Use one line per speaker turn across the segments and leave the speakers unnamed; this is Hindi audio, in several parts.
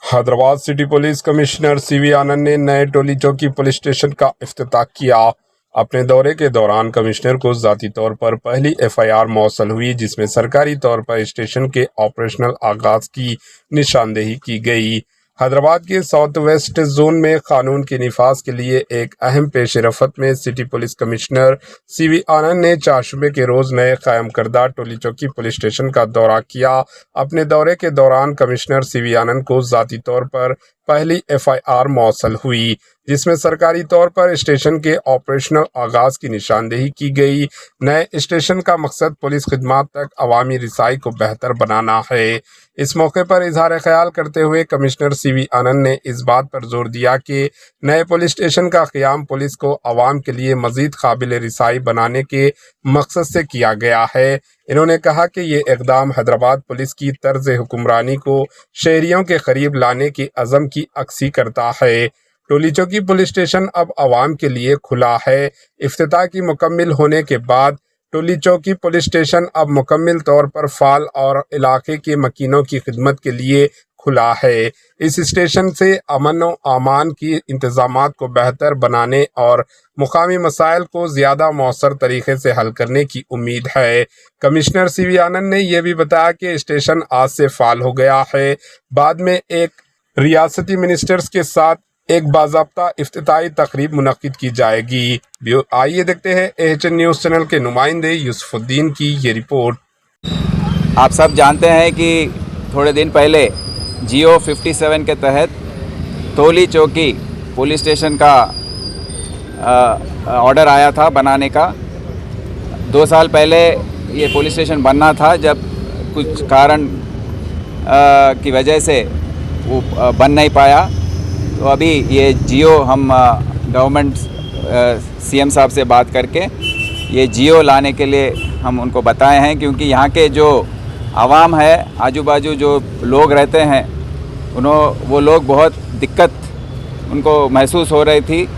Hyderabad city police commissioner CV Anand ने नए टोली चौकी पुलिस स्टेशन का इफ्तिताह किया। अपने दौरे के दौरान कमिश्नर को ज़ाती तौर पर पहली एफआईआर मौसूल हुई, जिसमें सरकारी तौर पर स्टेशन के ऑपरेशनल आगाज की निशानदेही की गई। हैदराबाद के साउथ वेस्ट जोन में कानून के निफाज के लिए एक अहम पेश रफ्त में city police commissioner CV Anand ने चारशुबे के रोज नए कायम करदा टोली चौकी पुलिस स्टेशन का दौरा किया। अपने दौरे के दौरान कमिश्नर सीवी आनंद को ज़ाती तौर पर पहली एफआईआर मौसूल हुई, जिसमें सरकारी तौर पर स्टेशन के ऑपरेशनल आगाज की निशानदेही की गई। नए स्टेशन का मकसद पुलिस खिदमात तक अवामी रिसाई को बेहतर बनाना है। इस मौके पर इजहार ख्याल करते हुए कमिश्नर सीवी आनंद ने इस बात पर जोर दिया कि नए पुलिस स्टेशन का क़याम पुलिस को अवाम के लिए मजीद काबिल रिसाई बनाने के मकसद से किया गया है। इन्होंने कहा कि ये इक़दाम हैदराबाद पुलिस की तर्ज हुक्मरानी को शहरियों के करीब लाने के अज़म की अक्सी करता है। टोली चौकी पुलिस स्टेशन अब आवाम के लिए खुला है। इफ्तिताह की मुकम्मिल होने के बाद टोली चौकी पुलिस स्टेशन अब मुकम्मिल तौर पर फ़ाल और इलाके के मकीनों की खिदमत के लिए खुला है। इस स्टेशन से अमन व अमान की इंतज़ामात को बेहतर बनाने और मुकामी मसाइल को ज़्यादा मौसर तरीके से हल करने की उम्मीद है। कमिश्नर सीवी आनंद ने यह भी बताया कि स्टेशन आज से फ़ाल हो गया है। बाद में एक रियासती मिनिस्टर्स के साथ एक बाज़ाब्ता इफ्तिताई तकरीब मुनक्किद की जाएगी। आइए देखते हैं AHN न्यूज़ चैनल के नुमाइंदे यूसुफुद्दीन की ये रिपोर्ट।
आप सब जानते हैं कि थोड़े दिन पहले जियो 57 के तहत टोली चौकी पुलिस स्टेशन का ऑर्डर आया था बनाने का। 2 साल पहले ये पुलिस स्टेशन बनना था, जब कुछ कारण की वजह से वो बन नहीं पाया। तो अभी ये जियो हम गवर्नमेंट CM साहब से बात करके ये जियो लाने के लिए हम उनको बताए हैं, क्योंकि यहाँ के जो आवाम है, आजू बाजू जो लोग रहते हैं, वो लोग बहुत दिक्कत उनको महसूस हो रही थी।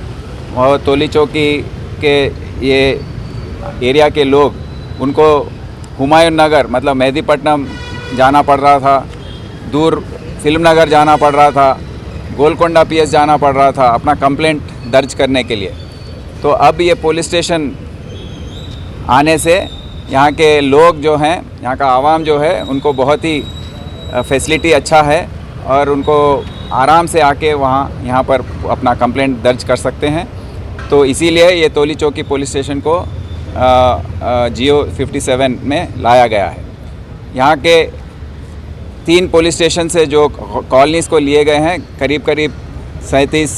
और टोली चौकी के ये एरिया के लोग, उनको हुमायूं नगर मतलब मेहदीपट्टनम जाना पड़ रहा था, दूर फिल्म नगर जाना पड़ रहा था, गोलकोंडा PS जाना पड़ रहा था अपना कंप्लेंट दर्ज करने के लिए। तो अब ये पुलिस स्टेशन आने से यहाँ के लोग जो हैं, यहाँ का आवाम जो है, उनको बहुत ही फैसिलिटी अच्छा है और उनको आराम से आके यहाँ पर अपना कंप्लेंट दर्ज कर सकते हैं। तो इसीलिए ये टोली चौकी पुलिस स्टेशन को जियो 57 में लाया गया है। यहाँ के 3 पुलिस स्टेशन से जो कॉलोनीज़ को लिए गए हैं, करीब 37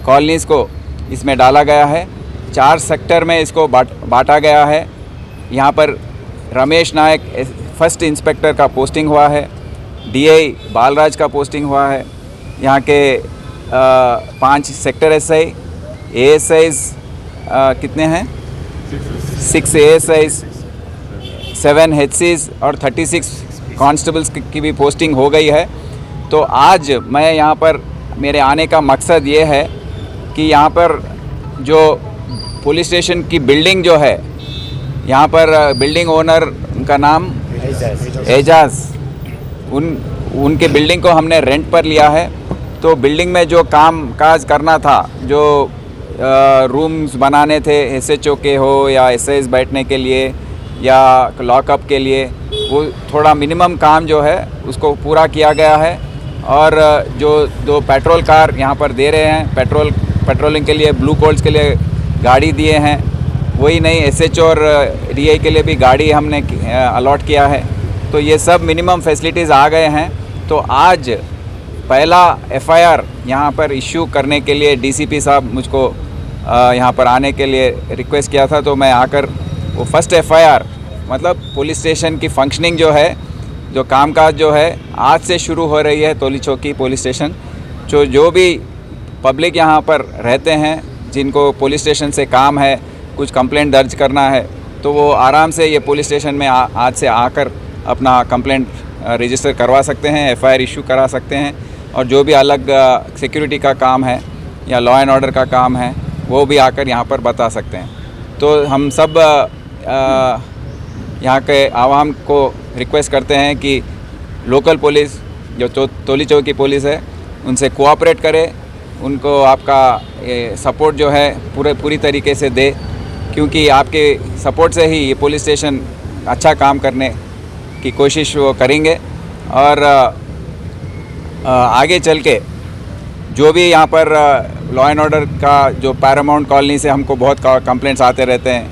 कॉलोनीज़ को इसमें डाला गया है। 4 सेक्टर में इसको बांटा गया है। यहाँ पर रमेश नायक फर्स्ट इंस्पेक्टर का पोस्टिंग हुआ है, DI बालराज का पोस्टिंग हुआ है। यहाँ के 5 सेक्टर SI ASIs कितने हैं? 6 ASIs, 7 HCs और 36 कांस्टेबल्स की भी पोस्टिंग हो गई है। तो आज मैं यहाँ पर, मेरे आने का मकसद ये है कि यहाँ पर जो पुलिस स्टेशन की बिल्डिंग जो है, यहाँ पर बिल्डिंग ओनर का नाम एजाज, उनके बिल्डिंग को हमने रेंट पर लिया है। तो बिल्डिंग में जो काम काज करना था, जो रूम्स बनाने थे SHO के हो या SIs बैठने के लिए या लॉकअप के लिए, वो थोड़ा मिनिमम काम जो है उसको पूरा किया गया है। और जो 2 पेट्रोल कार यहाँ पर दे रहे हैं, पेट्रोलिंग के लिए, ब्लू कोल्स के लिए गाड़ी दिए हैं, वही नहीं SHO और DI के लिए भी गाड़ी हमने अलॉट किया है। तो ये सब मिनिमम फैसिलिटीज़ आ गए हैं। तो आज पहला FIR यहाँ पर इश्यू करने के लिए DCP साहब मुझको यहाँ पर आने के लिए रिक्वेस्ट किया था। तो मैं आकर वो फर्स्ट FIR मतलब पुलिस स्टेशन की फंक्शनिंग जो है, जो कामकाज जो है, आज से शुरू हो रही है टोली चौकी पुलिस स्टेशन। जो भी पब्लिक यहाँ पर रहते हैं, जिनको पुलिस स्टेशन से काम है, कुछ कंप्लेंट दर्ज करना है, तो वो आराम से ये पुलिस स्टेशन में आज से आकर अपना कंप्लेंट रजिस्टर करवा सकते हैं, FIR इशू करा सकते हैं। और जो भी अलग सिक्योरिटी का काम है या लॉ एंड ऑर्डर का काम है, वो भी आकर यहाँ पर बता सकते हैं। तो हम सब यहाँ के आवाम को रिक्वेस्ट करते हैं कि लोकल पुलिस जो तोली चौकी पुलिस है उनसे कोऑपरेट करें, उनको आपका सपोर्ट जो है पूरी तरीके से दे, क्योंकि आपके सपोर्ट से ही ये पुलिस स्टेशन अच्छा काम करने की कोशिश वो करेंगे। और आगे चल के जो भी यहाँ पर लॉ एंड ऑर्डर का जो पैरामाउंट कॉलोनी से हमको बहुत कंप्लेंट्स आते रहते हैं,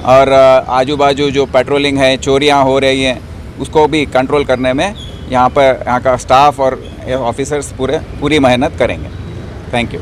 और आजू बाजू जो पेट्रोलिंग है, चोरियाँ हो रही हैं, उसको भी कंट्रोल करने में यहाँ का स्टाफ और ऑफिसर्स पूरी मेहनत करेंगे। Thank you.